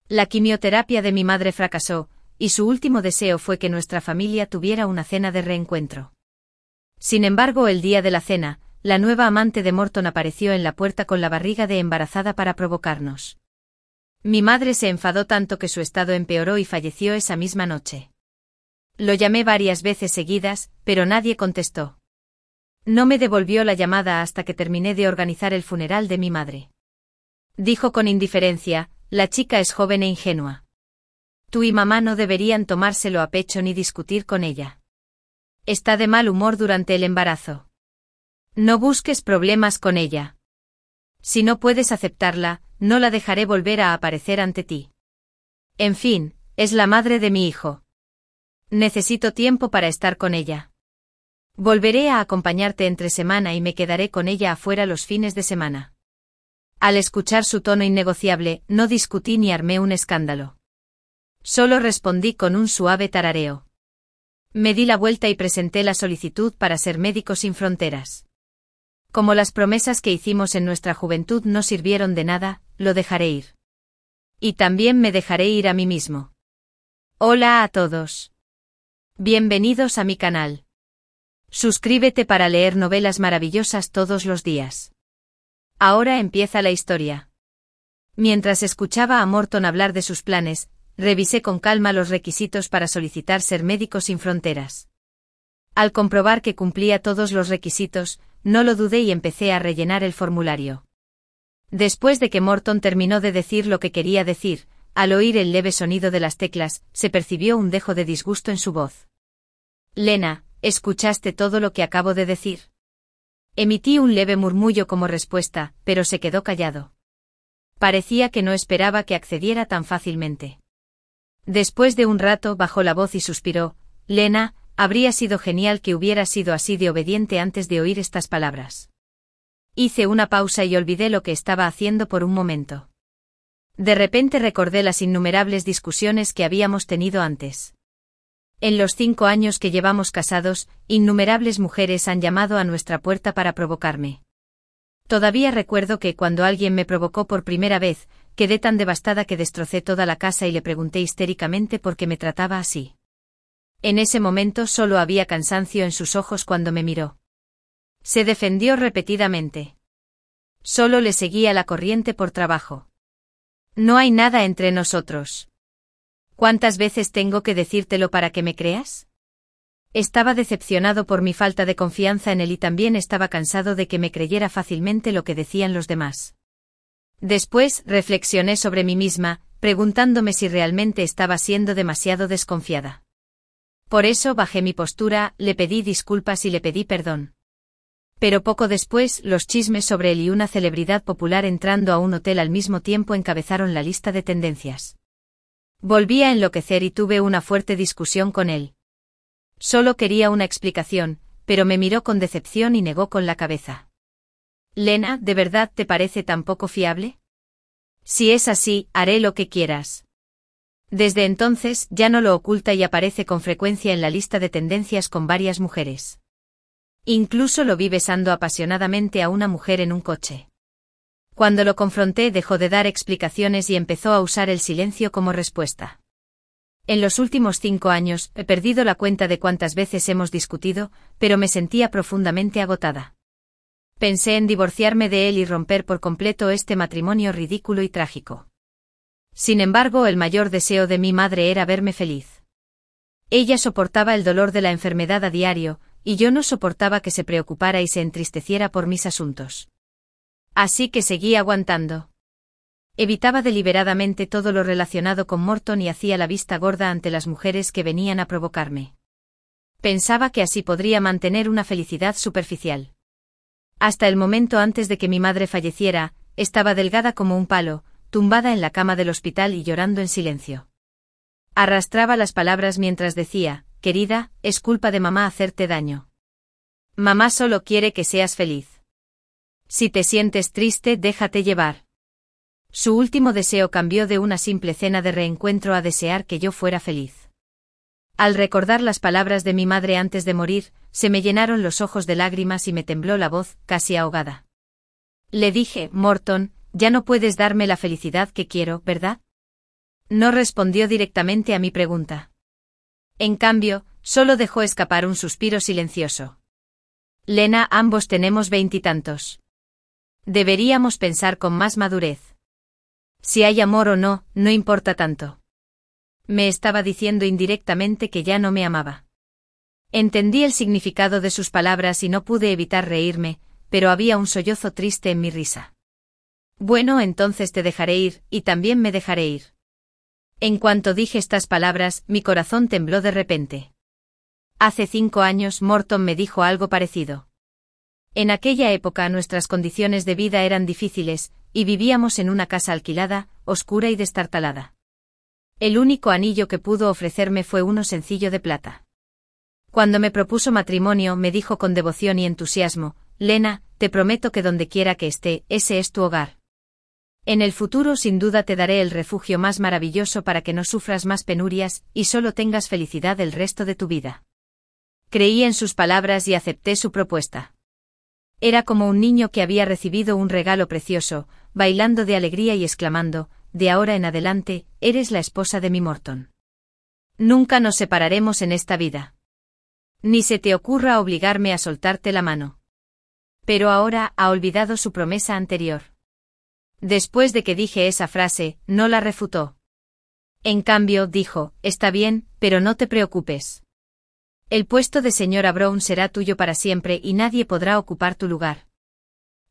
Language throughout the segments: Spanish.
La quimioterapia de mi madre fracasó, y su último deseo fue que nuestra familia tuviera una cena de reencuentro. Sin embargo, el día de la cena, la nueva amante de Morton apareció en la puerta con la barriga de embarazada para provocarnos. Mi madre se enfadó tanto que su estado empeoró y falleció esa misma noche. Lo llamé varias veces seguidas, pero nadie contestó. No me devolvió la llamada hasta que terminé de organizar el funeral de mi madre. Dijo con indiferencia: la chica es joven e ingenua. Tú y mamá no deberían tomárselo a pecho ni discutir con ella. Está de mal humor durante el embarazo. No busques problemas con ella. Si no puedes aceptarla, no la dejaré volver a aparecer ante ti. En fin, es la madre de mi hijo. Necesito tiempo para estar con ella. Volveré a acompañarte entre semana y me quedaré con ella afuera los fines de semana. Al escuchar su tono innegociable, no discutí ni armé un escándalo. Solo respondí con un suave tarareo. Me di la vuelta y presenté la solicitud para ser Médicos Sin Fronteras. Como las promesas que hicimos en nuestra juventud no sirvieron de nada, lo dejaré ir. Y también me dejaré ir a mí mismo. Hola a todos. Bienvenidos a mi canal. Suscríbete para leer novelas maravillosas todos los días. Ahora empieza la historia. Mientras escuchaba a Morton hablar de sus planes, revisé con calma los requisitos para solicitar ser Médicos Sin Fronteras. Al comprobar que cumplía todos los requisitos, no lo dudé y empecé a rellenar el formulario. Después de que Morton terminó de decir lo que quería decir, al oír el leve sonido de las teclas, se percibió un dejo de disgusto en su voz. Lena, ¿escuchaste todo lo que acabo de decir? Emití un leve murmullo como respuesta, pero se quedó callado. Parecía que no esperaba que accediera tan fácilmente. Después de un rato bajó la voz y suspiró: Lena, habría sido genial que hubiera sido así de obediente antes de oír estas palabras. Hice una pausa y olvidé lo que estaba haciendo por un momento. De repente recordé las innumerables discusiones que habíamos tenido antes. En los 5 años que llevamos casados, innumerables mujeres han llamado a nuestra puerta para provocarme. Todavía recuerdo que cuando alguien me provocó por primera vez, quedé tan devastada que destrocé toda la casa y le pregunté histéricamente por qué me trataba así. En ese momento solo había cansancio en sus ojos cuando me miró. Se defendió repetidamente. Solo le seguía la corriente por trabajo. No hay nada entre nosotros. ¿Cuántas veces tengo que decírtelo para que me creas? Estaba decepcionado por mi falta de confianza en él y también estaba cansado de que me creyera fácilmente lo que decían los demás. Después reflexioné sobre mí misma, preguntándome si realmente estaba siendo demasiado desconfiada. Por eso bajé mi postura, le pedí disculpas y le pedí perdón. Pero poco después, los chismes sobre él y una celebridad popular entrando a un hotel al mismo tiempo encabezaron la lista de tendencias. Volví a enloquecer y tuve una fuerte discusión con él. Solo quería una explicación, pero me miró con decepción y negó con la cabeza. Lena, ¿de verdad te parece tan poco fiable? Si es así, haré lo que quieras. Desde entonces ya no lo oculta y aparece con frecuencia en la lista de tendencias con varias mujeres. Incluso lo vi besando apasionadamente a una mujer en un coche. Cuando lo confronté dejó de dar explicaciones y empezó a usar el silencio como respuesta. En los últimos 5 años he perdido la cuenta de cuántas veces hemos discutido, pero me sentía profundamente agotada. Pensé en divorciarme de él y romper por completo este matrimonio ridículo y trágico. Sin embargo, el mayor deseo de mi madre era verme feliz. Ella soportaba el dolor de la enfermedad a diario, y yo no soportaba que se preocupara y se entristeciera por mis asuntos. Así que seguí aguantando. Evitaba deliberadamente todo lo relacionado con Morton y hacía la vista gorda ante las mujeres que venían a provocarme. Pensaba que así podría mantener una felicidad superficial. Hasta el momento antes de que mi madre falleciera, estaba delgada como un palo, tumbada en la cama del hospital y llorando en silencio. Arrastraba las palabras mientras decía: querida, es culpa de mamá hacerte daño. Mamá solo quiere que seas feliz. Si te sientes triste, déjate llevar. Su último deseo cambió de una simple cena de reencuentro a desear que yo fuera feliz. Al recordar las palabras de mi madre antes de morir, se me llenaron los ojos de lágrimas y me tembló la voz, casi ahogada. Le dije: Morton, ya no puedes darme la felicidad que quiero, ¿verdad? No respondió directamente a mi pregunta. En cambio, solo dejó escapar un suspiro silencioso. Lena, ambos tenemos 20 y tantos. Deberíamos pensar con más madurez. Si hay amor o no, no importa tanto. Me estaba diciendo indirectamente que ya no me amaba. Entendí el significado de sus palabras y no pude evitar reírme, pero había un sollozo triste en mi risa. Bueno, entonces te dejaré ir, y también me dejaré ir. En cuanto dije estas palabras, mi corazón tembló de repente. Hace 5 años Morton me dijo algo parecido. En aquella época nuestras condiciones de vida eran difíciles, y vivíamos en una casa alquilada, oscura y destartalada. El único anillo que pudo ofrecerme fue uno sencillo de plata. Cuando me propuso matrimonio me dijo con devoción y entusiasmo, Lena, te prometo que donde quiera que esté, ese es tu hogar. En el futuro sin duda te daré el refugio más maravilloso para que no sufras más penurias y solo tengas felicidad el resto de tu vida. Creí en sus palabras y acepté su propuesta. Era como un niño que había recibido un regalo precioso, bailando de alegría y exclamando, de ahora en adelante, eres la esposa de mi Morton. Nunca nos separaremos en esta vida. Ni se te ocurra obligarme a soltarte la mano. Pero ahora ha olvidado su promesa anterior. Después de que dije esa frase, no la refutó. En cambio, dijo, está bien, pero no te preocupes. El puesto de señora Brown será tuyo para siempre y nadie podrá ocupar tu lugar.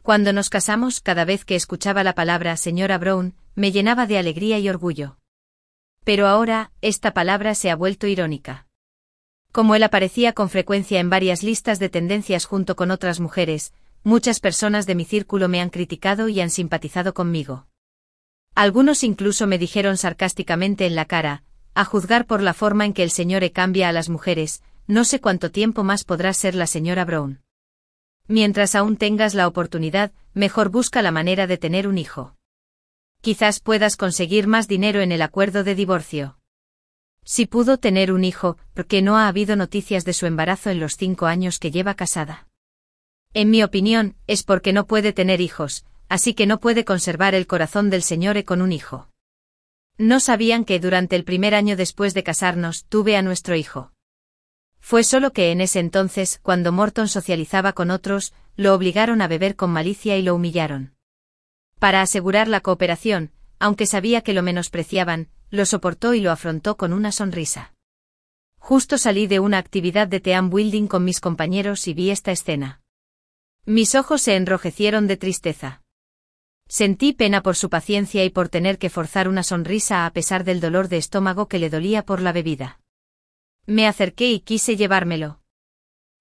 Cuando nos casamos, cada vez que escuchaba la palabra señora Brown, me llenaba de alegría y orgullo. Pero ahora, esta palabra se ha vuelto irónica. Como él aparecía con frecuencia en varias listas de tendencias junto con otras mujeres, muchas personas de mi círculo me han criticado y han simpatizado conmigo. Algunos incluso me dijeron sarcásticamente en la cara, a juzgar por la forma en que el señor E cambia a las mujeres, no sé cuánto tiempo más podrás ser la señora Brown. Mientras aún tengas la oportunidad, mejor busca la manera de tener un hijo. Quizás puedas conseguir más dinero en el acuerdo de divorcio. Si pudo tener un hijo, ¿por qué no ha habido noticias de su embarazo en los 5 años que lleva casada? En mi opinión, es porque no puede tener hijos, así que no puede conservar el corazón del señor E con un hijo. No sabían que durante el primer año después de casarnos tuve a nuestro hijo. Fue solo que en ese entonces, cuando Morton socializaba con otros, lo obligaron a beber con malicia y lo humillaron. Para asegurar la cooperación, aunque sabía que lo menospreciaban, lo soportó y lo afrontó con una sonrisa. Justo salí de una actividad de team building con mis compañeros y vi esta escena. Mis ojos se enrojecieron de tristeza. Sentí pena por su paciencia y por tener que forzar una sonrisa a pesar del dolor de estómago que le dolía por la bebida. Me acerqué y quise llevármelo.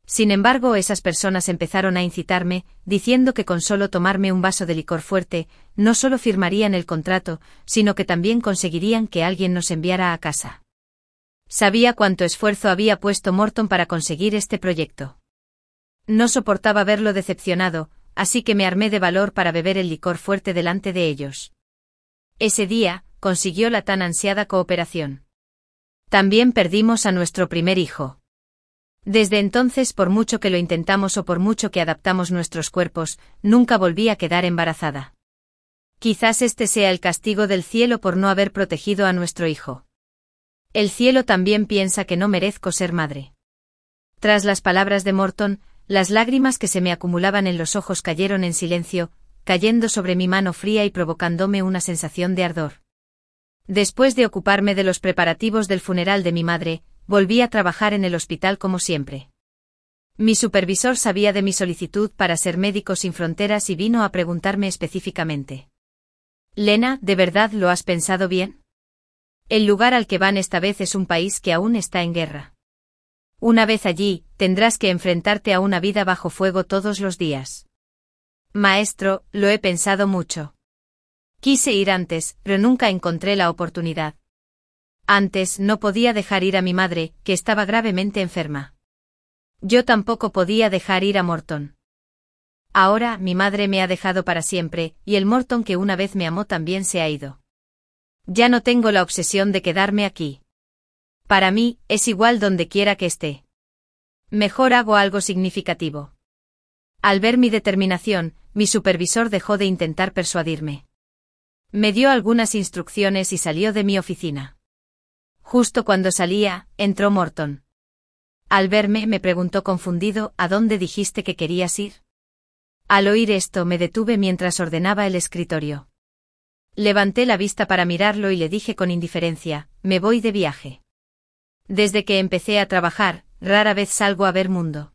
Sin embargo, esas personas empezaron a incitarme, diciendo que con solo tomarme un vaso de licor fuerte, no solo firmarían el contrato, sino que también conseguirían que alguien nos enviara a casa. Sabía cuánto esfuerzo había puesto Morton para conseguir este proyecto. No soportaba verlo decepcionado, así que me armé de valor para beber el licor fuerte delante de ellos. Ese día, consiguió la tan ansiada cooperación. También perdimos a nuestro primer hijo. Desde entonces, por mucho que lo intentamos o por mucho que adaptamos nuestros cuerpos, nunca volví a quedar embarazada. Quizás este sea el castigo del cielo por no haber protegido a nuestro hijo. El cielo también piensa que no merezco ser madre. Tras las palabras de Morton, las lágrimas que se me acumulaban en los ojos cayeron en silencio, cayendo sobre mi mano fría y provocándome una sensación de ardor. Después de ocuparme de los preparativos del funeral de mi madre, volví a trabajar en el hospital como siempre. Mi supervisor sabía de mi solicitud para ser Médicos Sin Fronteras y vino a preguntarme específicamente. Lena, ¿de verdad lo has pensado bien? El lugar al que van esta vez es un país que aún está en guerra. Una vez allí, tendrás que enfrentarte a una vida bajo fuego todos los días. Maestro, lo he pensado mucho. Quise ir antes, pero nunca encontré la oportunidad. Antes no podía dejar ir a mi madre, que estaba gravemente enferma. Yo tampoco podía dejar ir a Morton. Ahora mi madre me ha dejado para siempre, y el Morton que una vez me amó también se ha ido. Ya no tengo la obsesión de quedarme aquí. Para mí, es igual donde quiera que esté. Mejor hago algo significativo. Al ver mi determinación, mi supervisor dejó de intentar persuadirme. Me dio algunas instrucciones y salió de mi oficina. Justo cuando salía, entró Morton. Al verme, me preguntó confundido, ¿a dónde dijiste que querías ir? Al oír esto, me detuve mientras ordenaba el escritorio. Levanté la vista para mirarlo y le dije con indiferencia, me voy de viaje. Desde que empecé a trabajar, rara vez salgo a ver mundo.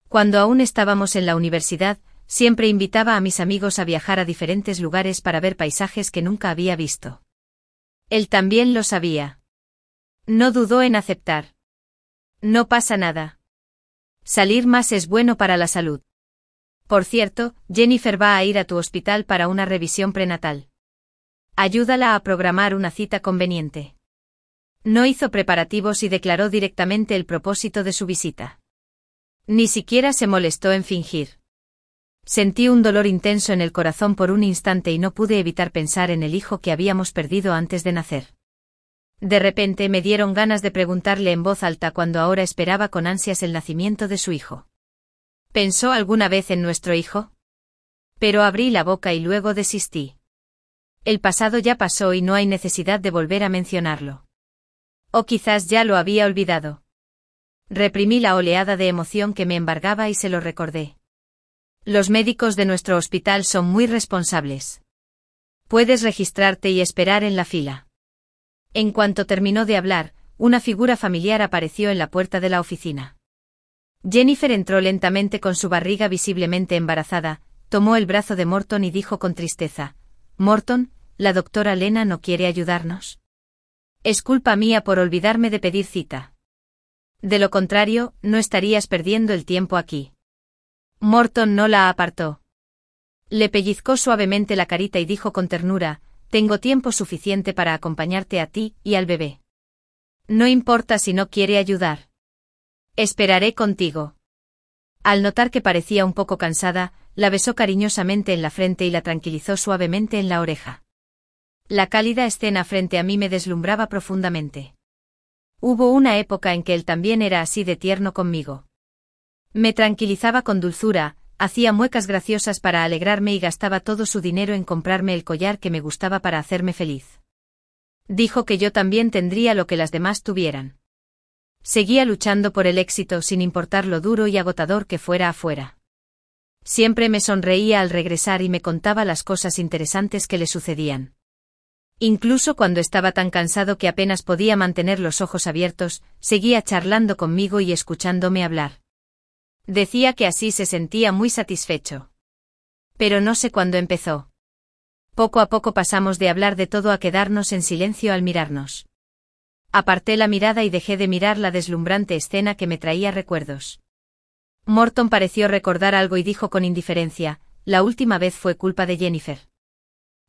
Cuando aún estábamos en la universidad, siempre invitaba a mis amigos a viajar a diferentes lugares para ver paisajes que nunca había visto. Él también lo sabía. No dudó en aceptar. No pasa nada. Salir más es bueno para la salud. Por cierto, Jennifer va a ir a tu hospital para una revisión prenatal. Ayúdala a programar una cita conveniente. No hizo preparativos y declaró directamente el propósito de su visita. Ni siquiera se molestó en fingir. Sentí un dolor intenso en el corazón por un instante y no pude evitar pensar en el hijo que habíamos perdido antes de nacer. De repente me dieron ganas de preguntarle en voz alta cuando ahora esperaba con ansias el nacimiento de su hijo. ¿Pensó alguna vez en nuestro hijo? Pero abrí la boca y luego desistí. El pasado ya pasó y no hay necesidad de volver a mencionarlo. O quizás ya lo había olvidado. Reprimí la oleada de emoción que me embargaba y se lo recordé. Los médicos de nuestro hospital son muy responsables. Puedes registrarte y esperar en la fila. En cuanto terminó de hablar, una figura familiar apareció en la puerta de la oficina. Jennifer entró lentamente con su barriga visiblemente embarazada, tomó el brazo de Morton y dijo con tristeza, «Morton, ¿la doctora Lena no quiere ayudarnos? Es culpa mía por olvidarme de pedir cita. De lo contrario, no estarías perdiendo el tiempo aquí». Morton no la apartó. Le pellizcó suavemente la carita y dijo con ternura, «Tengo tiempo suficiente para acompañarte a ti y al bebé. No importa si no quiere ayudar. Esperaré contigo». Al notar que parecía un poco cansada, la besó cariñosamente en la frente y la tranquilizó suavemente en la oreja. La cálida escena frente a mí me deslumbraba profundamente. Hubo una época en que él también era así de tierno conmigo. Me tranquilizaba con dulzura, hacía muecas graciosas para alegrarme y gastaba todo su dinero en comprarme el collar que me gustaba para hacerme feliz. Dijo que yo también tendría lo que las demás tuvieran. Seguía luchando por el éxito sin importar lo duro y agotador que fuera afuera. Siempre me sonreía al regresar y me contaba las cosas interesantes que le sucedían. Incluso cuando estaba tan cansado que apenas podía mantener los ojos abiertos, seguía charlando conmigo y escuchándome hablar. Decía que así se sentía muy satisfecho. Pero no sé cuándo empezó. Poco a poco pasamos de hablar de todo a quedarnos en silencio al mirarnos. Aparté la mirada y dejé de mirar la deslumbrante escena que me traía recuerdos. Morton pareció recordar algo y dijo con indiferencia, la última vez fue culpa de Jennifer.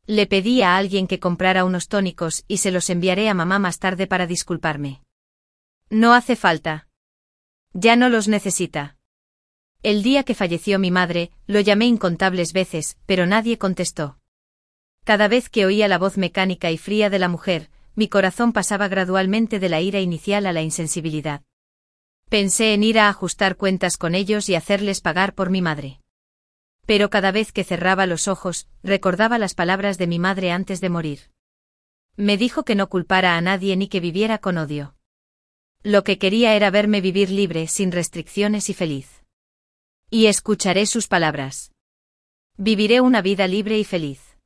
Le pedí a alguien que comprara unos tónicos y se los enviaré a mamá más tarde para disculparme. No hace falta. Ya no los necesita. El día que falleció mi madre, lo llamé incontables veces, pero nadie contestó. Cada vez que oía la voz mecánica y fría de la mujer, mi corazón pasaba gradualmente de la ira inicial a la insensibilidad. Pensé en ir a ajustar cuentas con ellos y hacerles pagar por mi madre. Pero cada vez que cerraba los ojos, recordaba las palabras de mi madre antes de morir. Me dijo que no culpara a nadie ni que viviera con odio. Lo que quería era verme vivir libre, sin restricciones y feliz. Y escucharé sus palabras. Viviré una vida libre y feliz.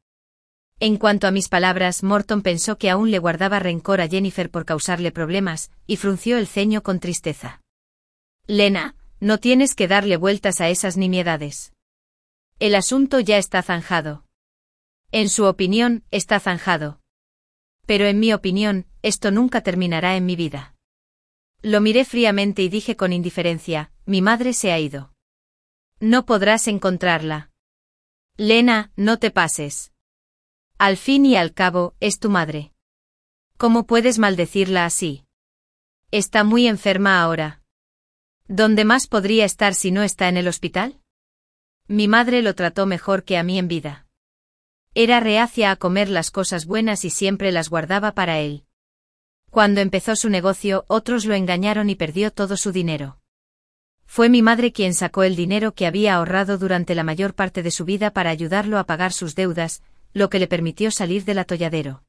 En cuanto a mis palabras, Morton pensó que aún le guardaba rencor a Jennifer por causarle problemas, y frunció el ceño con tristeza. Lena, no tienes que darle vueltas a esas nimiedades. El asunto ya está zanjado. En su opinión, está zanjado. Pero en mi opinión, esto nunca terminará en mi vida. Lo miré fríamente y dije con indiferencia, mi madre se ha ido. No podrás encontrarla. Lena, no te pases. Al fin y al cabo, es tu madre. ¿Cómo puedes maldecirla así? Está muy enferma ahora. ¿Dónde más podría estar si no está en el hospital? Mi madre lo trató mejor que a mí en vida. Era reacia a comer las cosas buenas y siempre las guardaba para él. Cuando empezó su negocio, otros lo engañaron y perdió todo su dinero. Fue mi madre quien sacó el dinero que había ahorrado durante la mayor parte de su vida para ayudarlo a pagar sus deudas, lo que le permitió salir del atolladero.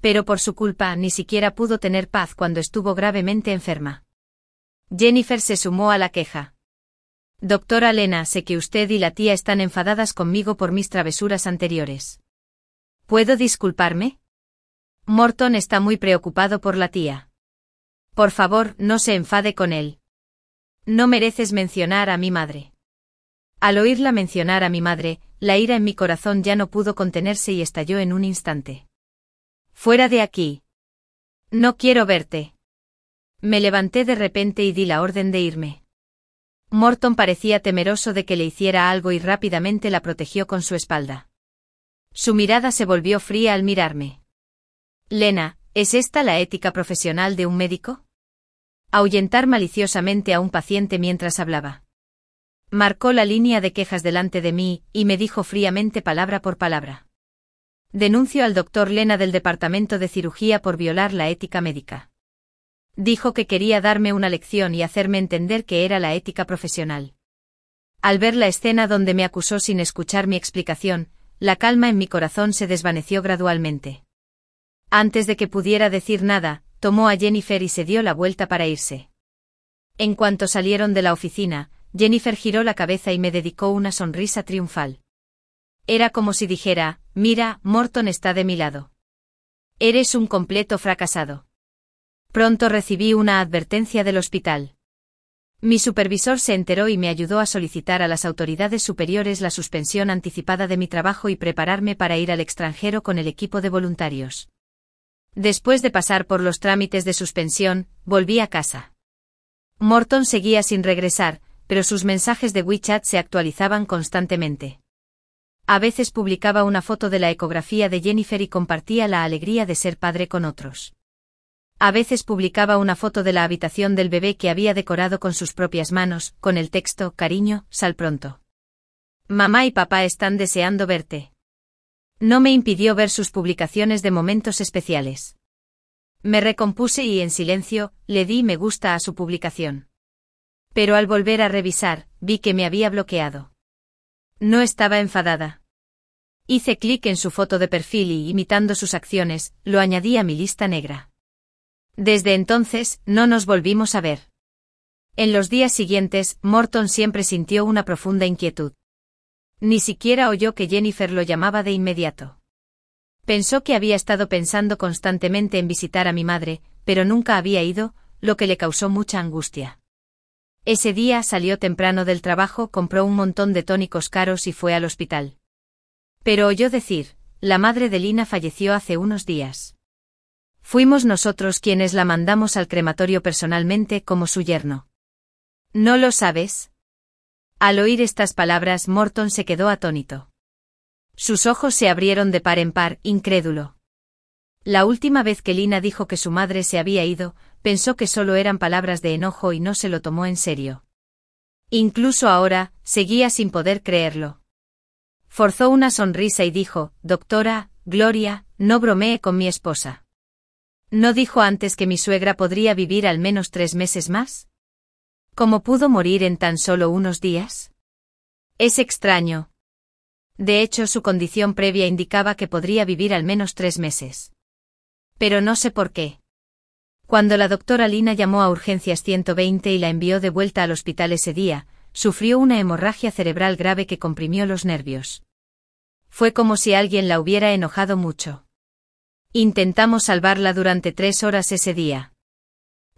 Pero por su culpa ni siquiera pudo tener paz cuando estuvo gravemente enferma. Jennifer se sumó a la queja. Doctora Lena, sé que usted y la tía están enfadadas conmigo por mis travesuras anteriores. ¿Puedo disculparme? Morton está muy preocupado por la tía. Por favor, no se enfade con él. No mereces mencionar a mi madre. Al oírla mencionar a mi madre, la ira en mi corazón ya no pudo contenerse y estalló en un instante. Fuera de aquí. No quiero verte. Me levanté de repente y di la orden de irme. Morton parecía temeroso de que le hiciera algo y rápidamente la protegió con su espalda. Su mirada se volvió fría al mirarme. Lena, ¿es esta la ética profesional de un médico? Ahuyentar maliciosamente a un paciente mientras hablaba. Marcó la línea de quejas delante de mí, y me dijo fríamente palabra por palabra. Denuncio al doctor Lena del Departamento de Cirugía por violar la ética médica. Dijo que quería darme una lección y hacerme entender que era la ética profesional. Al ver la escena donde me acusó sin escuchar mi explicación, la calma en mi corazón se desvaneció gradualmente. Antes de que pudiera decir nada, tomó a Jennifer y se dio la vuelta para irse. En cuanto salieron de la oficina, Jennifer giró la cabeza y me dedicó una sonrisa triunfal. Era como si dijera, mira, Morton está de mi lado. Eres un completo fracasado. Pronto recibí una advertencia del hospital. Mi supervisor se enteró y me ayudó a solicitar a las autoridades superiores la suspensión anticipada de mi trabajo y prepararme para ir al extranjero con el equipo de voluntarios. Después de pasar por los trámites de suspensión, volví a casa. Morton seguía sin regresar, pero sus mensajes de WeChat se actualizaban constantemente. A veces publicaba una foto de la ecografía de Jennifer y compartía la alegría de ser padre con otros. A veces publicaba una foto de la habitación del bebé que había decorado con sus propias manos, con el texto, cariño, sal pronto. Mamá y papá están deseando verte. No me impidió ver sus publicaciones de momentos especiales. Me recompuse y en silencio, le di me gusta a su publicación. Pero al volver a revisar, vi que me había bloqueado. No estaba enfadada. Hice clic en su foto de perfil y, imitando sus acciones, lo añadí a mi lista negra. Desde entonces, no nos volvimos a ver. En los días siguientes, Morton siempre sintió una profunda inquietud. Ni siquiera oyó que Jennifer lo llamaba de inmediato. Pensó que había estado pensando constantemente en visitar a mi madre, pero nunca había ido, lo que le causó mucha angustia. Ese día salió temprano del trabajo, compró un montón de tónicos caros y fue al hospital. Pero oyó decir, la madre de Lina falleció hace unos días. Fuimos nosotros quienes la mandamos al crematorio personalmente como su yerno. ¿No lo sabes? Al oír estas palabras, Morton se quedó atónito. Sus ojos se abrieron de par en par, incrédulo. La última vez que Lina dijo que su madre se había ido, pensó que solo eran palabras de enojo y no se lo tomó en serio. Incluso ahora, seguía sin poder creerlo. Forzó una sonrisa y dijo, doctora, Gloria, no bromee con mi esposa. ¿No dijo antes que mi suegra podría vivir al menos 3 meses más? ¿Cómo pudo morir en tan solo unos días? Es extraño. De hecho, su condición previa indicaba que podría vivir al menos 3 meses. Pero no sé por qué. Cuando la doctora Lina llamó a Urgencias 120 y la envió de vuelta al hospital ese día, sufrió una hemorragia cerebral grave que comprimió los nervios. Fue como si alguien la hubiera enojado mucho. Intentamos salvarla durante 3 horas ese día.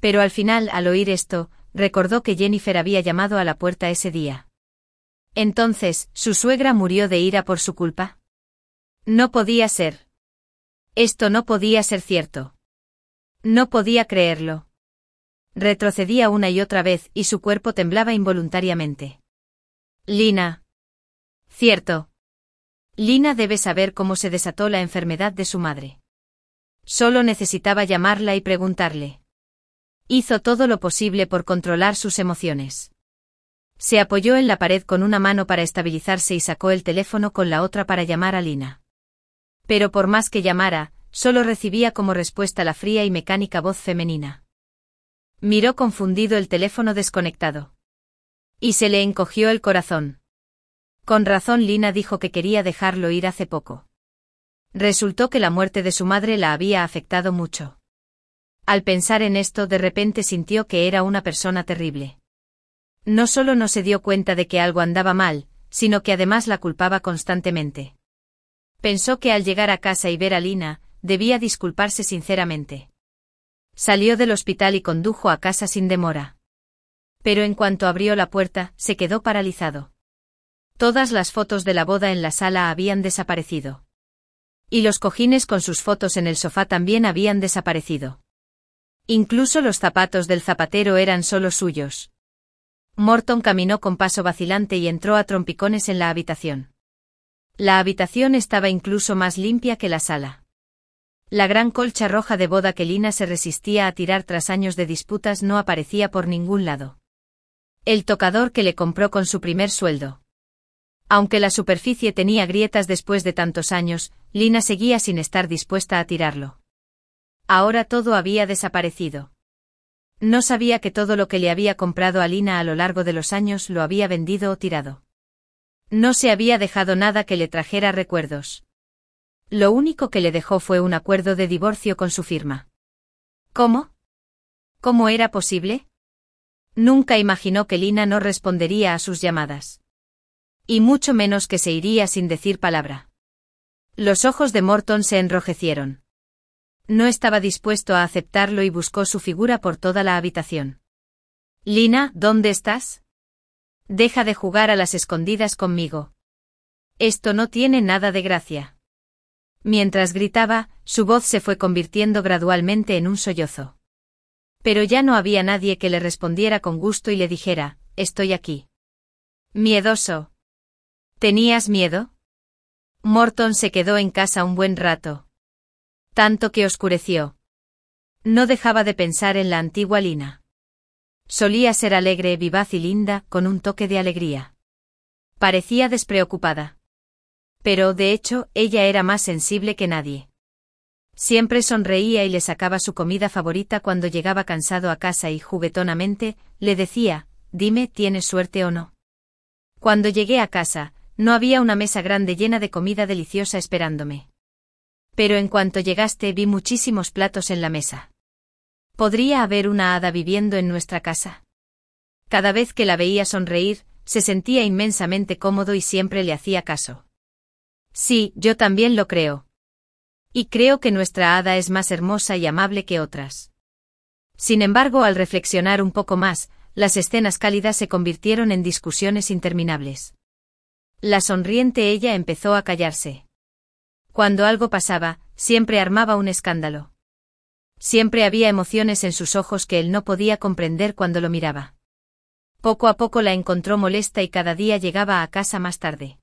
Pero al final, al oír esto, recordó que Jennifer había llamado a la puerta ese día. Entonces, ¿su suegra murió de ira por su culpa? No podía ser. Esto no podía ser cierto. No podía creerlo. Retrocedía una y otra vez y su cuerpo temblaba involuntariamente. Lina. Cierto. Lina debe saber cómo se desató la enfermedad de su madre. Solo necesitaba llamarla y preguntarle. Hizo todo lo posible por controlar sus emociones. Se apoyó en la pared con una mano para estabilizarse y sacó el teléfono con la otra para llamar a Lina. Pero por más que llamara, solo recibía como respuesta la fría y mecánica voz femenina. Miró confundido el teléfono desconectado. Y se le encogió el corazón. Con razón Lina dijo que quería dejarlo ir hace poco. Resultó que la muerte de su madre la había afectado mucho. Al pensar en esto, de repente sintió que era una persona terrible. No solo no se dio cuenta de que algo andaba mal, sino que además la culpaba constantemente. Pensó que al llegar a casa y ver a Lina, debía disculparse sinceramente. Salió del hospital y condujo a casa sin demora. Pero en cuanto abrió la puerta, se quedó paralizado. Todas las fotos de la boda en la sala habían desaparecido. Y los cojines con sus fotos en el sofá también habían desaparecido. Incluso los zapatos del zapatero eran solo suyos. Morton caminó con paso vacilante y entró a trompicones en la habitación. La habitación estaba incluso más limpia que la sala. La gran colcha roja de boda que Lina se resistía a tirar tras años de disputas no aparecía por ningún lado. El tocador que le compró con su primer sueldo. Aunque la superficie tenía grietas después de tantos años, Lina seguía sin estar dispuesta a tirarlo. Ahora todo había desaparecido. No sabía que todo lo que le había comprado a Lina a lo largo de los años lo había vendido o tirado. No se había dejado nada que le trajera recuerdos. Lo único que le dejó fue un acuerdo de divorcio con su firma. ¿Cómo? ¿Cómo era posible? Nunca imaginó que Lina no respondería a sus llamadas. Y mucho menos que se iría sin decir palabra. Los ojos de Morton se enrojecieron. No estaba dispuesto a aceptarlo y buscó su figura por toda la habitación. Lina, ¿dónde estás? Deja de jugar a las escondidas conmigo. Esto no tiene nada de gracia. Mientras gritaba, su voz se fue convirtiendo gradualmente en un sollozo. Pero ya no había nadie que le respondiera con gusto y le dijera, estoy aquí. Miedoso. ¿Tenías miedo? Morton se quedó en casa un buen rato. Tanto que oscureció. No dejaba de pensar en la antigua Lina. Solía ser alegre, vivaz y linda, con un toque de alegría. Parecía despreocupada. Pero, de hecho, ella era más sensible que nadie. Siempre sonreía y le sacaba su comida favorita cuando llegaba cansado a casa y juguetonamente, le decía, dime, ¿tienes suerte o no? Cuando llegué a casa, no había una mesa grande llena de comida deliciosa esperándome. Pero en cuanto llegaste vi muchísimos platos en la mesa. ¿Podría haber una hada viviendo en nuestra casa? Cada vez que la veía sonreír, se sentía inmensamente cómodo y siempre le hacía caso. Sí, yo también lo creo. Y creo que nuestra hada es más hermosa y amable que otras. Sin embargo, al reflexionar un poco más, las escenas cálidas se convirtieron en discusiones interminables. La sonriente ella empezó a callarse. Cuando algo pasaba, siempre armaba un escándalo. Siempre había emociones en sus ojos que él no podía comprender cuando lo miraba. Poco a poco la encontró molesta y cada día llegaba a casa más tarde.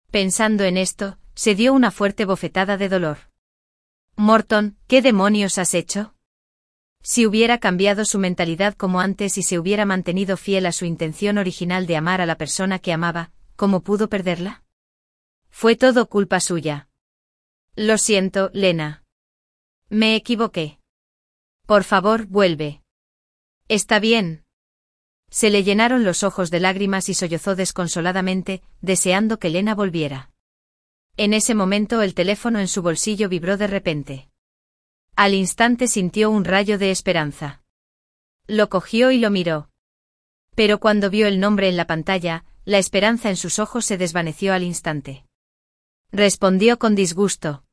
Pensando en esto, se dio una fuerte bofetada de dolor. Morton, ¿qué demonios has hecho? Si hubiera cambiado su mentalidad como antes y se hubiera mantenido fiel a su intención original de amar a la persona que amaba, ¿cómo pudo perderla? Fue todo culpa suya. Lo siento, Lena. Me equivoqué. Por favor, vuelve. Está bien. Se le llenaron los ojos de lágrimas y sollozó desconsoladamente, deseando que Lena volviera. En ese momento el teléfono en su bolsillo vibró de repente. Al instante sintió un rayo de esperanza. Lo cogió y lo miró. Pero cuando vio el nombre en la pantalla, la esperanza en sus ojos se desvaneció al instante. Respondió con disgusto.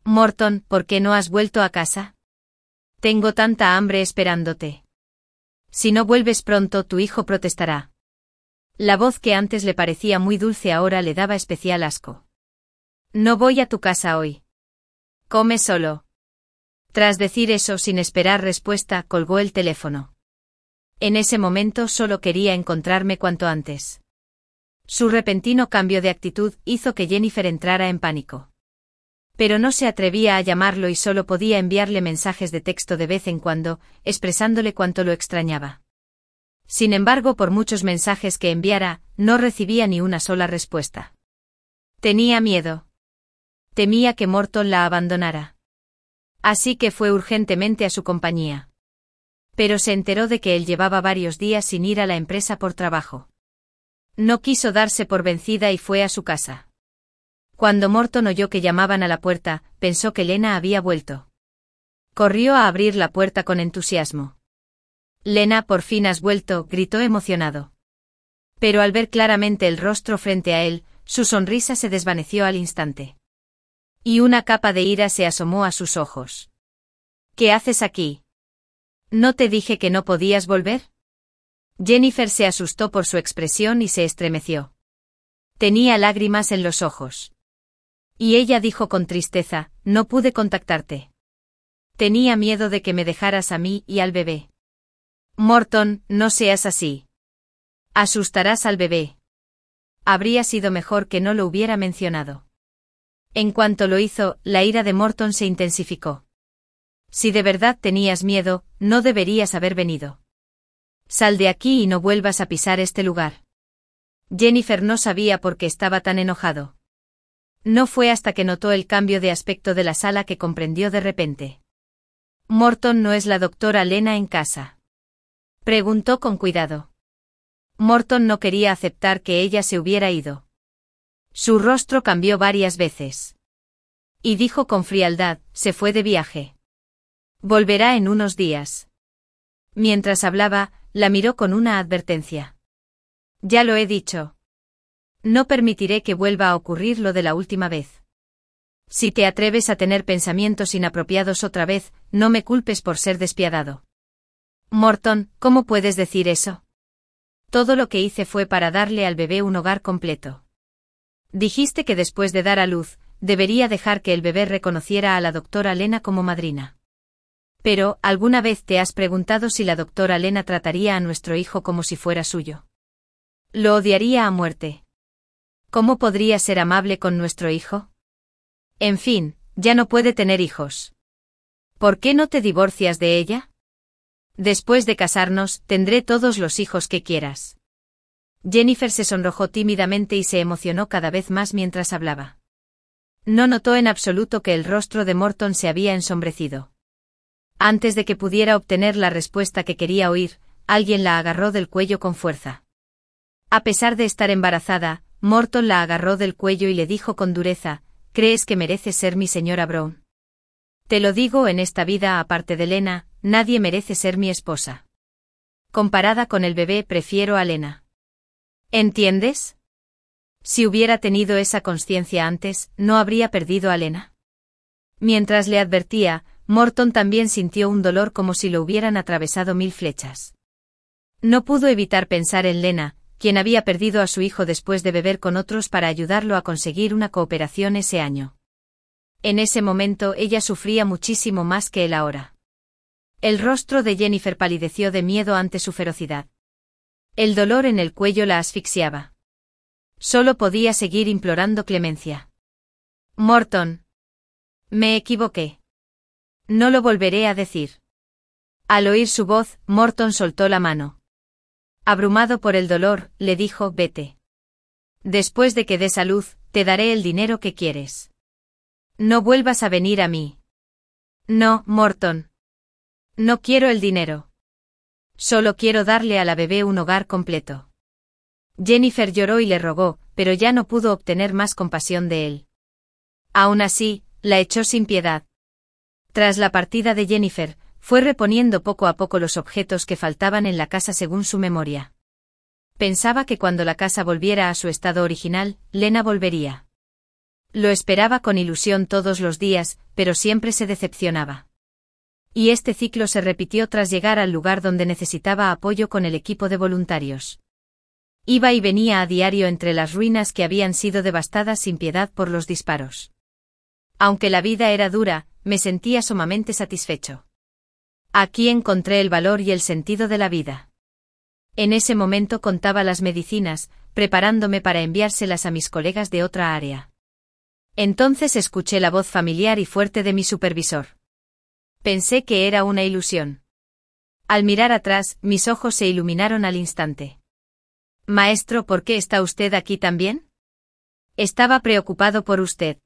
Morton, ¿por qué no has vuelto a casa? Tengo tanta hambre esperándote. Si no vuelves pronto, tu hijo protestará. La voz que antes le parecía muy dulce ahora le daba especial asco. No voy a tu casa hoy. Come solo. Tras decir eso sin esperar respuesta, colgó el teléfono. En ese momento solo quería encontrarme cuanto antes. Su repentino cambio de actitud hizo que Jennifer entrara en pánico. Pero no se atrevía a llamarlo y solo podía enviarle mensajes de texto de vez en cuando, expresándole cuánto lo extrañaba. Sin embargo, por muchos mensajes que enviara, no recibía ni una sola respuesta. Tenía miedo. Temía que Morton la abandonara. Así que fue urgentemente a su compañía. Pero se enteró de que él llevaba varios días sin ir a la empresa por trabajo. No quiso darse por vencida y fue a su casa. Cuando Morton oyó que llamaban a la puerta, pensó que Lena había vuelto. Corrió a abrir la puerta con entusiasmo. «Lena, por fin has vuelto», gritó emocionado. Pero al ver claramente el rostro frente a él, su sonrisa se desvaneció al instante. Y una capa de ira se asomó a sus ojos. «¿Qué haces aquí? ¿No te dije que no podías volver?» Jennifer se asustó por su expresión y se estremeció. Tenía lágrimas en los ojos. Y ella dijo con tristeza: «No pude contactarte. Tenía miedo de que me dejaras a mí y al bebé». «Morton, no seas así. Asustarás al bebé». Habría sido mejor que no lo hubiera mencionado. En cuanto lo hizo, la ira de Morton se intensificó. «Si de verdad tenías miedo, no deberías haber venido. Sal de aquí y no vuelvas a pisar este lugar». Jennifer no sabía por qué estaba tan enojado. No fue hasta que notó el cambio de aspecto de la sala que comprendió de repente. «Morton no es la doctora Lena en casa», preguntó con cuidado. Morton no quería aceptar que ella se hubiera ido. Su rostro cambió varias veces. Y dijo con frialdad: «Se fue de viaje. Volverá en unos días». Mientras hablaba, la miró con una advertencia. «Ya lo he dicho. No permitiré que vuelva a ocurrir lo de la última vez. Si te atreves a tener pensamientos inapropiados otra vez, no me culpes por ser despiadado». «Morton, ¿cómo puedes decir eso? Todo lo que hice fue para darle al bebé un hogar completo. Dijiste que después de dar a luz, debería dejar que el bebé reconociera a la doctora Lena como madrina. Pero, ¿alguna vez te has preguntado si la doctora Lena trataría a nuestro hijo como si fuera suyo? Lo odiaría a muerte. ¿Cómo podría ser amable con nuestro hijo? En fin, ya no puede tener hijos. ¿Por qué no te divorcias de ella? Después de casarnos, tendré todos los hijos que quieras». Jennifer se sonrojó tímidamente y se emocionó cada vez más mientras hablaba. No notó en absoluto que el rostro de Morton se había ensombrecido. Antes de que pudiera obtener la respuesta que quería oír, alguien la agarró del cuello con fuerza. A pesar de estar embarazada, Morton la agarró del cuello y le dijo con dureza: «¿Crees que mereces ser mi señora Brown? Te lo digo, en esta vida aparte de Lena, nadie merece ser mi esposa. Comparada con el bebé, prefiero a Lena. ¿Entiendes? Si hubiera tenido esa conciencia antes, no habría perdido a Lena». Mientras le advertía, Morton también sintió un dolor como si lo hubieran atravesado 1000 flechas. No pudo evitar pensar en Lena, quien había perdido a su hijo después de beber con otros para ayudarlo a conseguir una cooperación ese año. En ese momento ella sufría muchísimo más que él ahora. El rostro de Jennifer palideció de miedo ante su ferocidad. El dolor en el cuello la asfixiaba. Solo podía seguir implorando clemencia. «Morton. Me equivoqué. No lo volveré a decir». Al oír su voz, Morton soltó la mano. Abrumado por el dolor, le dijo: «Vete. Después de que des a luz, te daré el dinero que quieres. No vuelvas a venir a mí». «No, Morton. No quiero el dinero. Solo quiero darle a la bebé un hogar completo». Jennifer lloró y le rogó, pero ya no pudo obtener más compasión de él. Aún así, la echó sin piedad. Tras la partida de Jennifer, fue reponiendo poco a poco los objetos que faltaban en la casa según su memoria. Pensaba que cuando la casa volviera a su estado original, Lena volvería. Lo esperaba con ilusión todos los días, pero siempre se decepcionaba. Y este ciclo se repitió tras llegar al lugar donde necesitaba apoyo con el equipo de voluntarios. Iba y venía a diario entre las ruinas que habían sido devastadas sin piedad por los disparos. Aunque la vida era dura, me sentía sumamente satisfecho. Aquí encontré el valor y el sentido de la vida. En ese momento contaba las medicinas, preparándome para enviárselas a mis colegas de otra área. Entonces escuché la voz familiar y fuerte de mi supervisor. Pensé que era una ilusión. Al mirar atrás, mis ojos se iluminaron al instante. «Maestro, ¿por qué está usted aquí también? Estaba preocupado por usted.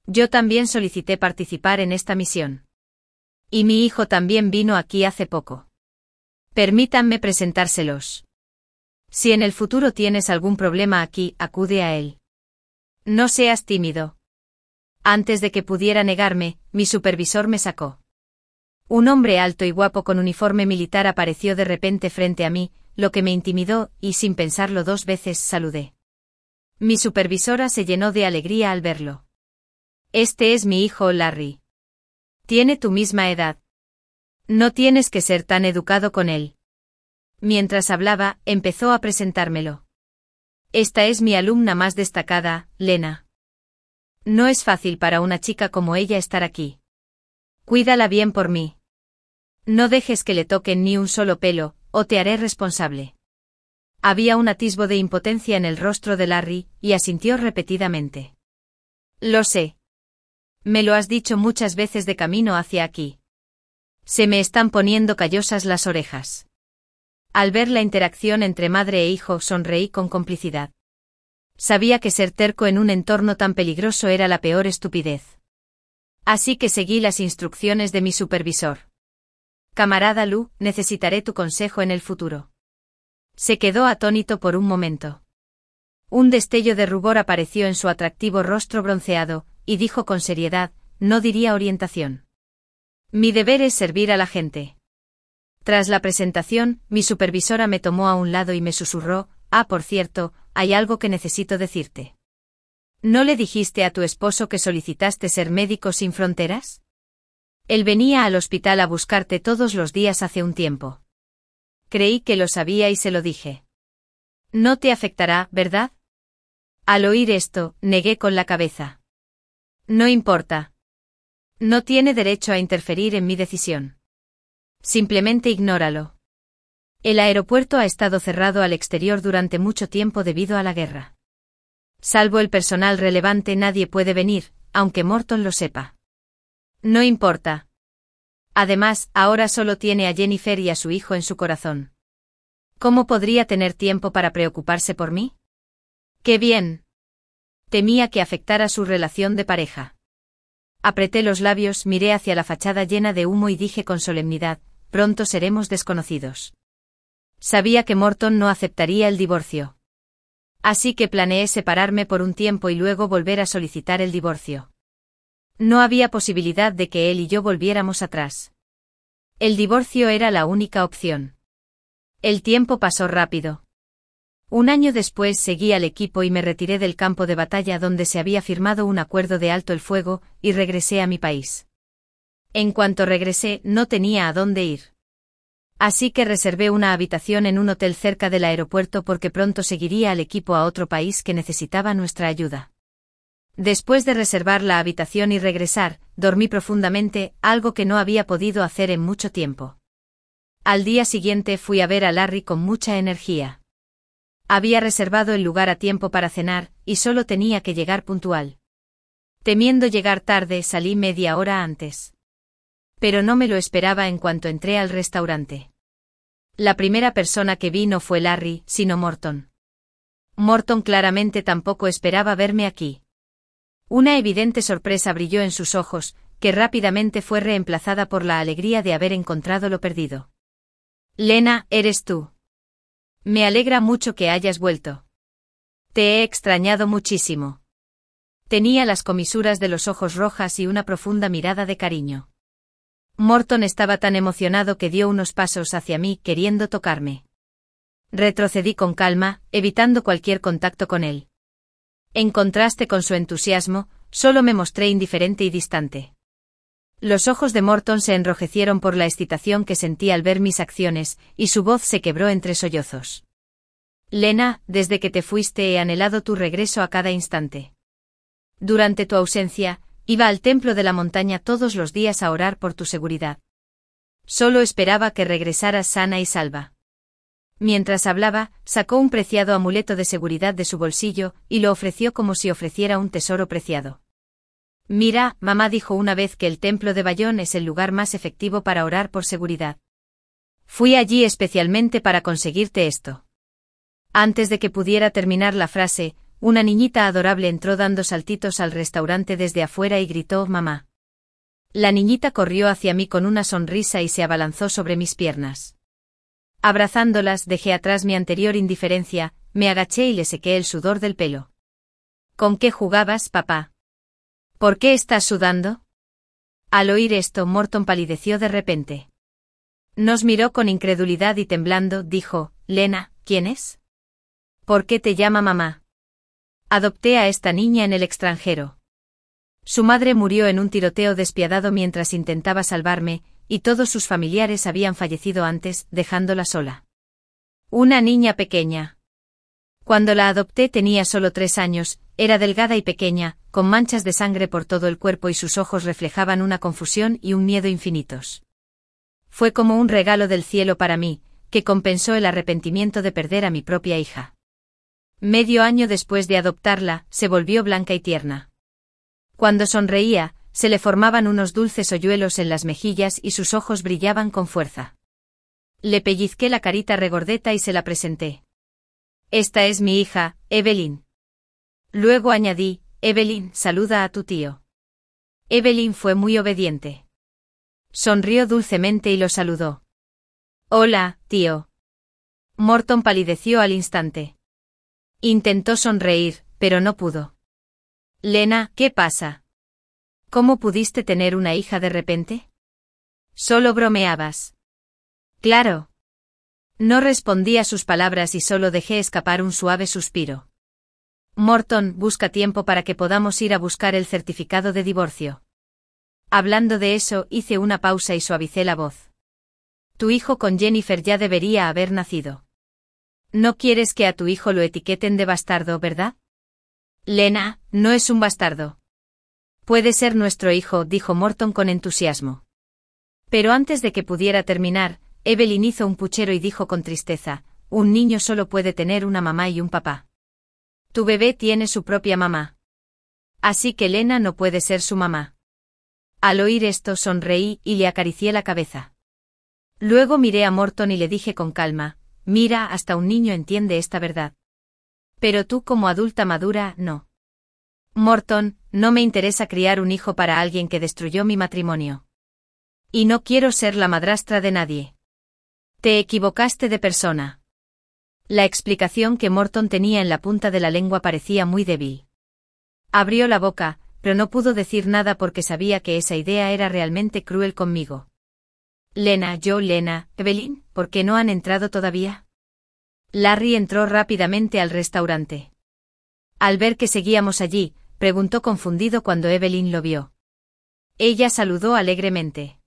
Yo también solicité participar en esta misión. Y mi hijo también vino aquí hace poco. Permítanme presentárselos. Si en el futuro tienes algún problema aquí, acude a él. No seas tímido. Antes de que pudiera negarme, mi supervisor me sacó. Un hombre alto y guapo con uniforme militar apareció de repente frente a mí, lo que me intimidó, y sin pensarlo 2 veces saludé. Mi supervisora se llenó de alegría al verlo. Este es mi hijo Larry. Tiene tu misma edad. No tienes que ser tan educado con él. Mientras hablaba, empezó a presentármelo. Esta es mi alumna más destacada, Lena. No es fácil para una chica como ella estar aquí. Cuídala bien por mí. No dejes que le toquen ni un solo pelo, o te haré responsable. Había un atisbo de impotencia en el rostro de Larry, y asintió repetidamente. Lo sé. Me lo has dicho muchas veces de camino hacia aquí. Se me están poniendo callosas las orejas. Al ver la interacción entre madre e hijo sonreí con complicidad. Sabía que ser terco en un entorno tan peligroso era la peor estupidez. Así que seguí las instrucciones de mi supervisor. Camarada Lu, necesitaré tu consejo en el futuro. Se quedó atónito por un momento. Un destello de rubor apareció en su atractivo rostro bronceado, y dijo con seriedad, no diría orientación. Mi deber es servir a la gente. Tras la presentación, mi supervisora me tomó a un lado y me susurró, por cierto, hay algo que necesito decirte. ¿No le dijiste a tu esposo que solicitaste ser Médicos Sin Fronteras? Él venía al hospital a buscarte todos los días hace un tiempo. Creí que lo sabía y se lo dije. No te afectará, ¿verdad? Al oír esto, negué con la cabeza. No importa. No tiene derecho a interferir en mi decisión. Simplemente ignóralo. El aeropuerto ha estado cerrado al exterior durante mucho tiempo debido a la guerra. Salvo el personal relevante nadie puede venir, aunque Morton lo sepa. No importa. Además, ahora solo tiene a Jennifer y a su hijo en su corazón. ¿Cómo podría tener tiempo para preocuparse por mí? ¡Qué bien! Temía que afectara su relación de pareja. Apreté los labios, miré hacia la fachada llena de humo y dije con solemnidad, pronto seremos desconocidos. Sabía que Morton no aceptaría el divorcio. Así que planeé separarme por un tiempo y luego volver a solicitar el divorcio. No había posibilidad de que él y yo volviéramos atrás. El divorcio era la única opción. El tiempo pasó rápido. Un año después seguí al equipo y me retiré del campo de batalla donde se había firmado un acuerdo de alto el fuego, y regresé a mi país. En cuanto regresé, no tenía a dónde ir. Así que reservé una habitación en un hotel cerca del aeropuerto porque pronto seguiría al equipo a otro país que necesitaba nuestra ayuda. Después de reservar la habitación y regresar, dormí profundamente, algo que no había podido hacer en mucho tiempo. Al día siguiente fui a ver a Larry con mucha energía. Había reservado el lugar a tiempo para cenar, y solo tenía que llegar puntual. Temiendo llegar tarde, salí media hora antes. Pero no me lo esperaba en cuanto entré al restaurante. La primera persona que vi no fue Larry, sino Morton. Morton claramente tampoco esperaba verme aquí. Una evidente sorpresa brilló en sus ojos, que rápidamente fue reemplazada por la alegría de haber encontrado lo perdido. Lena, ¿eres tú? Me alegra mucho que hayas vuelto. Te he extrañado muchísimo. Tenía las comisuras de los ojos rojas y una profunda mirada de cariño. Morton estaba tan emocionado que dio unos pasos hacia mí queriendo tocarme. Retrocedí con calma, evitando cualquier contacto con él. En contraste con su entusiasmo, solo me mostré indiferente y distante. Los ojos de Morton se enrojecieron por la excitación que sentí al ver mis acciones, y su voz se quebró entre sollozos. Lena, desde que te fuiste he anhelado tu regreso a cada instante. Durante tu ausencia, iba al templo de la montaña todos los días a orar por tu seguridad. Solo esperaba que regresaras sana y salva. Mientras hablaba, sacó un preciado amuleto de seguridad de su bolsillo, y lo ofreció como si ofreciera un tesoro preciado. Mira, mamá dijo una vez que el templo de Bayón es el lugar más efectivo para orar por seguridad. Fui allí especialmente para conseguirte esto. Antes de que pudiera terminar la frase, una niñita adorable entró dando saltitos al restaurante desde afuera y gritó «Mamá». La niñita corrió hacia mí con una sonrisa y se abalanzó sobre mis piernas. Abrazándolas dejé atrás mi anterior indiferencia, me agaché y le sequé el sudor del pelo. ¿Con qué jugabas, papá? ¿Por qué estás sudando? Al oír esto, Morton palideció de repente. Nos miró con incredulidad y temblando, dijo, Lena, ¿quién es? ¿Por qué te llama mamá? Adopté a esta niña en el extranjero. Su madre murió en un tiroteo despiadado mientras intentaba salvarme, y todos sus familiares habían fallecido antes, dejándola sola. Una niña pequeña. Cuando la adopté tenía solo 3 años, era delgada y pequeña, con manchas de sangre por todo el cuerpo y sus ojos reflejaban una confusión y un miedo infinitos. Fue como un regalo del cielo para mí, que compensó el arrepentimiento de perder a mi propia hija. Medio año después de adoptarla, se volvió blanca y tierna. Cuando sonreía, se le formaban unos dulces hoyuelos en las mejillas y sus ojos brillaban con fuerza. Le pellizqué la carita regordeta y se la presenté. Esta es mi hija, Evelyn. Luego añadí, Evelyn, saluda a tu tío. Evelyn fue muy obediente. Sonrió dulcemente y lo saludó. Hola, tío. Morton palideció al instante. Intentó sonreír, pero no pudo. Lena, ¿qué pasa? ¿Cómo pudiste tener una hija de repente? Solo bromeabas. Claro. No respondí a sus palabras y solo dejé escapar un suave suspiro. Morton, busca tiempo para que podamos ir a buscar el certificado de divorcio. Hablando de eso, hice una pausa y suavicé la voz. Tu hijo con Jennifer ya debería haber nacido. No quieres que a tu hijo lo etiqueten de bastardo, ¿verdad? Lena, no es un bastardo. Puede ser nuestro hijo, dijo Morton con entusiasmo. Pero antes de que pudiera terminar, Evelyn hizo un puchero y dijo con tristeza, un niño solo puede tener una mamá y un papá. Tu bebé tiene su propia mamá. Así que Lena no puede ser su mamá. Al oír esto sonreí y le acaricié la cabeza. Luego miré a Morton y le dije con calma, mira, hasta un niño entiende esta verdad. Pero tú como adulta madura, no. Morton, no me interesa criar un hijo para alguien que destruyó mi matrimonio. Y no quiero ser la madrastra de nadie. Te equivocaste de persona. La explicación que Morton tenía en la punta de la lengua parecía muy débil. Abrió la boca, pero no pudo decir nada porque sabía que esa idea era realmente cruel conmigo. Lena, Evelyn, ¿por qué no han entrado todavía? Larry entró rápidamente al restaurante. Al ver que seguíamos allí, preguntó confundido cuando Evelyn lo vio. Ella saludó alegremente.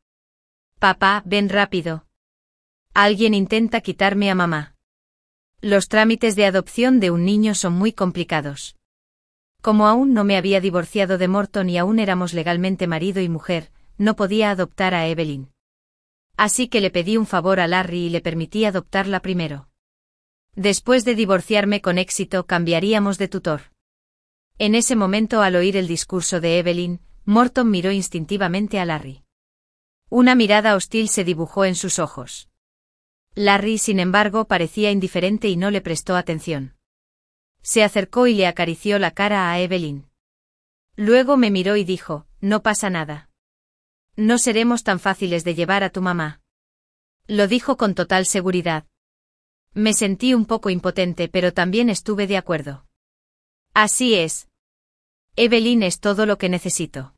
Papá, ven rápido. Alguien intenta quitarme a mamá. Los trámites de adopción de un niño son muy complicados. Como aún no me había divorciado de Morton y aún éramos legalmente marido y mujer, no podía adoptar a Evelyn. Así que le pedí un favor a Larry y le permití adoptarla primero. Después de divorciarme con éxito, cambiaríamos de tutor. En ese momento, al oír el discurso de Evelyn, Morton miró instintivamente a Larry. Una mirada hostil se dibujó en sus ojos. Larry, sin embargo, parecía indiferente y no le prestó atención. Se acercó y le acarició la cara a Evelyn. Luego me miró y dijo, no pasa nada. No seremos tan fáciles de llevar a tu mamá. Lo dijo con total seguridad. Me sentí un poco impotente, pero también estuve de acuerdo. Así es. Evelyn es todo lo que necesito.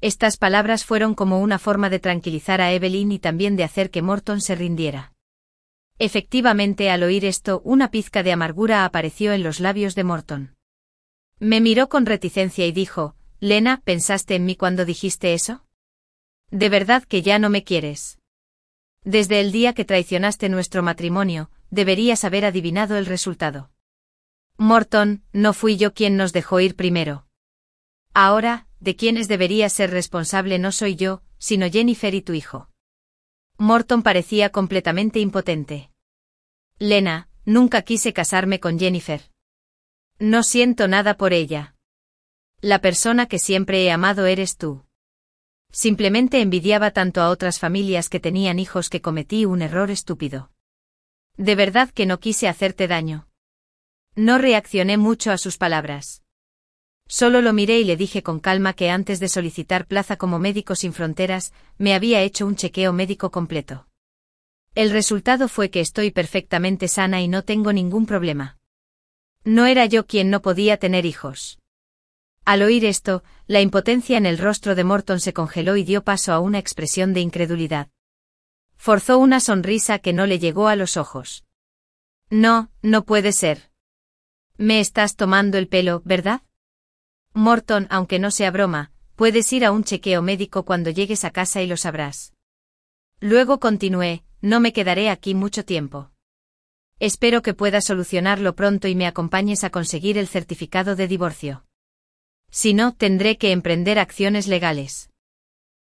Estas palabras fueron como una forma de tranquilizar a Evelyn y también de hacer que Morton se rindiera. Efectivamente, al oír esto, una pizca de amargura apareció en los labios de Morton. Me miró con reticencia y dijo, Lena, ¿pensaste en mí cuando dijiste eso? ¿De verdad que ya no me quieres? Desde el día que traicionaste nuestro matrimonio, deberías haber adivinado el resultado. Morton, no fui yo quien nos dejó ir primero. Ahora, de quienes debería ser responsable no soy yo, sino Jennifer y tu hijo. Morton parecía completamente impotente. Lena, nunca quise casarme con Jennifer. No siento nada por ella. La persona que siempre he amado eres tú. Simplemente envidiaba tanto a otras familias que tenían hijos que cometí un error estúpido. De verdad que no quise hacerte daño. No reaccioné mucho a sus palabras. Solo lo miré y le dije con calma que antes de solicitar plaza como Médicos Sin Fronteras, me había hecho un chequeo médico completo. El resultado fue que estoy perfectamente sana y no tengo ningún problema. No era yo quien no podía tener hijos. Al oír esto, la impotencia en el rostro de Morton se congeló y dio paso a una expresión de incredulidad. Forzó una sonrisa que no le llegó a los ojos. No, no puede ser. Me estás tomando el pelo, ¿verdad? Morton, aunque no sea broma, puedes ir a un chequeo médico cuando llegues a casa y lo sabrás. Luego continué, no me quedaré aquí mucho tiempo. Espero que puedas solucionarlo pronto y me acompañes a conseguir el certificado de divorcio. Si no, tendré que emprender acciones legales.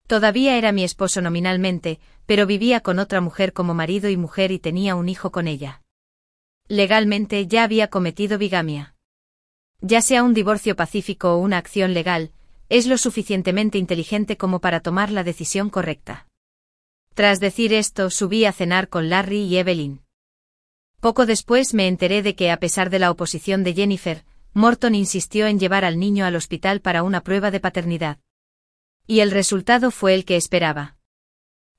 Todavía era mi esposo nominalmente, pero vivía con otra mujer como marido y mujer y tenía un hijo con ella. Legalmente ya había cometido bigamia. Ya sea un divorcio pacífico o una acción legal, es lo suficientemente inteligente como para tomar la decisión correcta. Tras decir esto, subí a cenar con Larry y Evelyn. Poco después me enteré de que, a pesar de la oposición de Jennifer, Morton insistió en llevar al niño al hospital para una prueba de paternidad. Y el resultado fue el que esperaba.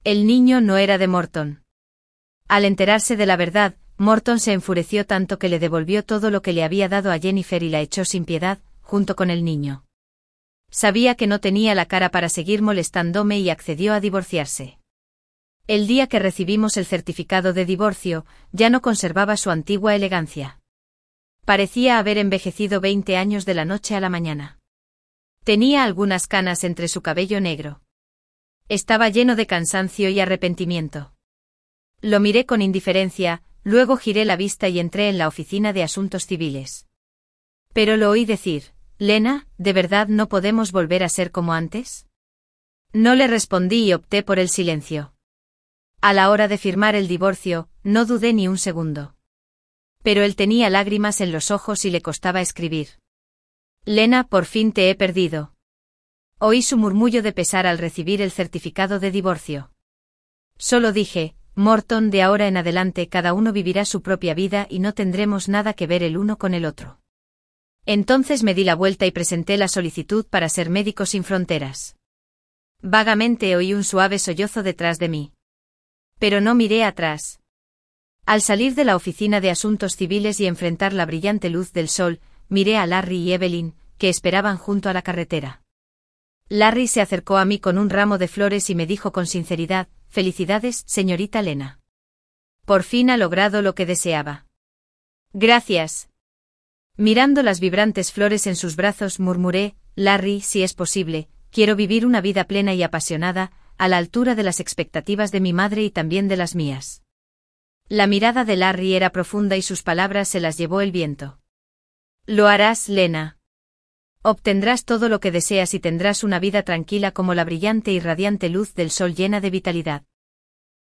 El niño no era de Morton. Al enterarse de la verdad, Morton se enfureció tanto que le devolvió todo lo que le había dado a Jennifer y la echó sin piedad, junto con el niño. Sabía que no tenía la cara para seguir molestándome y accedió a divorciarse. El día que recibimos el certificado de divorcio, ya no conservaba su antigua elegancia. Parecía haber envejecido 20 años de la noche a la mañana. Tenía algunas canas entre su cabello negro. Estaba lleno de cansancio y arrepentimiento. Lo miré con indiferencia, luego giré la vista y entré en la oficina de asuntos civiles. Pero lo oí decir, «Lena, ¿de verdad no podemos volver a ser como antes?» No le respondí y opté por el silencio. A la hora de firmar el divorcio, no dudé ni un segundo. Pero él tenía lágrimas en los ojos y le costaba escribir. «Lena, por fin te he perdido». Oí su murmullo de pesar al recibir el certificado de divorcio. Solo dije, «Morton, de ahora en adelante cada uno vivirá su propia vida y no tendremos nada que ver el uno con el otro». Entonces me di la vuelta y presenté la solicitud para ser Médicos Sin Fronteras. Vagamente oí un suave sollozo detrás de mí. Pero no miré atrás. Al salir de la oficina de asuntos civiles y enfrentar la brillante luz del sol, miré a Larry y Evelyn, que esperaban junto a la carretera. Larry se acercó a mí con un ramo de flores y me dijo con sinceridad, «Felicidades, señorita Lena. Por fin ha logrado lo que deseaba». «Gracias». Mirando las vibrantes flores en sus brazos murmuré, «Larry, si es posible, quiero vivir una vida plena y apasionada, a la altura de las expectativas de mi madre y también de las mías». La mirada de Larry era profunda y sus palabras se las llevó el viento. «Lo harás, Lena. Obtendrás todo lo que deseas y tendrás una vida tranquila como la brillante y radiante luz del sol llena de vitalidad».